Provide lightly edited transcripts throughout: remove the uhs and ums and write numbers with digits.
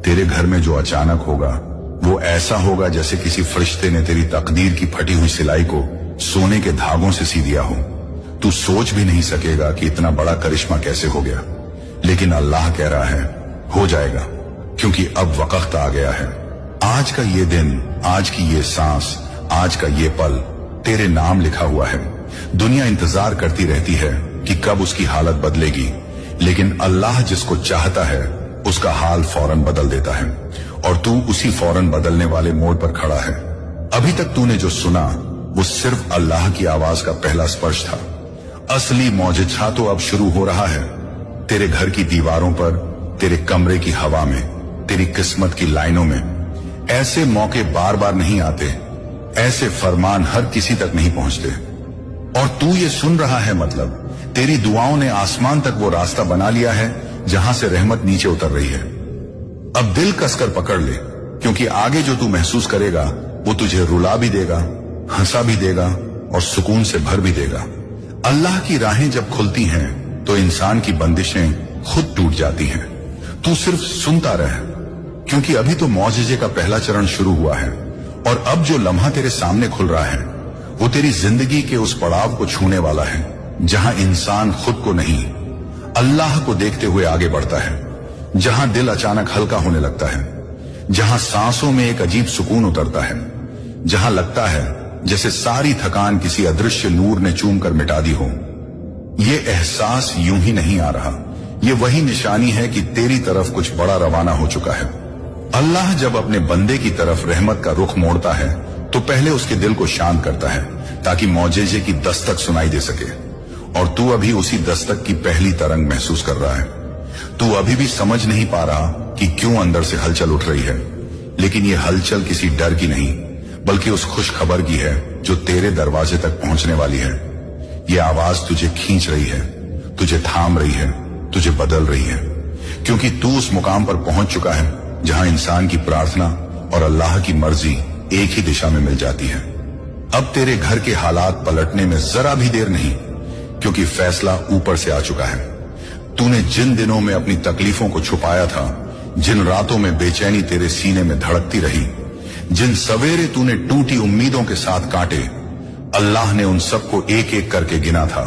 तेरे घर में जो अचानक होगा वो ऐसा होगा जैसे किसी फरिश्ते ने तेरी तकदीर की फटी हुई सिलाई को सोने के धागों से सी दिया हो। तू सोच भी नहीं सकेगा कि इतना बड़ा करिश्मा कैसे हो गया, लेकिन अल्लाह कह रहा है हो जाएगा, क्योंकि अब वक्त आ गया है। आज का ये दिन, आज की ये सांस, आज का ये पल तेरे नाम लिखा हुआ है। दुनिया इंतजार करती रहती है कि कब उसकी हालत बदलेगी, लेकिन अल्लाह जिसको चाहता है उसका हाल फौरन बदल देता है, और तू उसी फौरन बदलने वाले मोड़ पर खड़ा है। अभी तक तूने जो सुना वो सिर्फ अल्लाह की आवाज का पहला स्पर्श था। असली मौजिज़ा तो अब शुरू हो रहा है। तेरे घर की दीवारों पर, तेरे कमरे की हवा में, तेरी किस्मत की लाइनों में ऐसे मौके बार बार नहीं आते, ऐसे फरमान हर किसी तक नहीं पहुंचते। और तू ये सुन रहा है, मतलब तेरी दुआओं ने आसमान तक वो रास्ता बना लिया है जहां से रहमत नीचे उतर रही है। अब दिल कसकर पकड़ ले, क्योंकि आगे जो तू महसूस करेगा वो तुझे रुला भी देगा, हंसा भी देगा और सुकून से भर भी देगा। अल्लाह की राहें जब खुलती हैं तो इंसान की बंदिशें खुद टूट जाती हैं। तू सिर्फ सुनता रह, क्योंकि अभी तो मौजिज़े का पहला चरण शुरू हुआ है, और अब जो लम्हा तेरे सामने खुल रहा है वो तेरी जिंदगी के उस पड़ाव को छूने वाला है जहां इंसान खुद को नहीं, अल्लाह को देखते हुए आगे बढ़ता है, जहां दिल अचानक हल्का होने लगता है, जहां सांसों में एक अजीब सुकून उतरता है, जहां लगता है जैसे सारी थकान किसी अदृश्य नूर ने चूम कर मिटा दी हो। ये एहसास यूं ही नहीं आ रहा, ये वही निशानी है कि तेरी तरफ कुछ बड़ा रवाना हो चुका है। अल्लाह जब अपने बंदे की तरफ रहमत का रुख मोड़ता है तो पहले उसके दिल को शांत करता है, ताकि मौजिज़े की दस्तक सुनाई दे सके। और तू अभी उसी दस्तक की पहली तरंग महसूस कर रहा है। तू अभी भी समझ नहीं पा रहा कि क्यों अंदर से हलचल उठ रही है, लेकिन ये हलचल किसी डर की नहीं, बल्कि उस खुश खबर की है जो तेरे दरवाजे तक पहुंचने वाली है। ये आवाज तुझे खींच रही है, तुझे थाम रही है, तुझे बदल रही है, क्योंकि तू उस मुकाम पर पहुंच चुका है जहां इंसान की प्रार्थना और अल्लाह की मर्जी एक ही दिशा में मिल जाती है। अब तेरे घर के हालात पलटने में जरा भी देर नहीं, क्योंकि फैसला ऊपर से आ चुका है। तूने जिन दिनों में अपनी तकलीफों को छुपाया था, जिन रातों में बेचैनी तेरे सीने में धड़कती रही, जिन सवेरे तूने टूटी उम्मीदों के साथ काटे, अल्लाह ने उन सबको एक एक करके गिना था।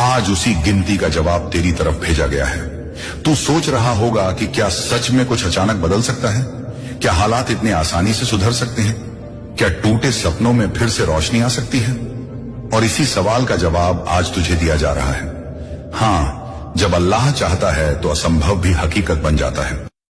आज उसी गिनती का जवाब तेरी तरफ भेजा गया है। तू सोच रहा होगा कि क्या सच में कुछ अचानक बदल सकता है? क्या हालात इतने आसानी से सुधर सकते हैं? क्या टूटे सपनों में फिर से रोशनी आ सकती है? और इसी सवाल का जवाब आज तुझे दिया जा रहा है। हाँ, जब अल्लाह चाहता है तो असंभव भी हकीकत बन जाता है।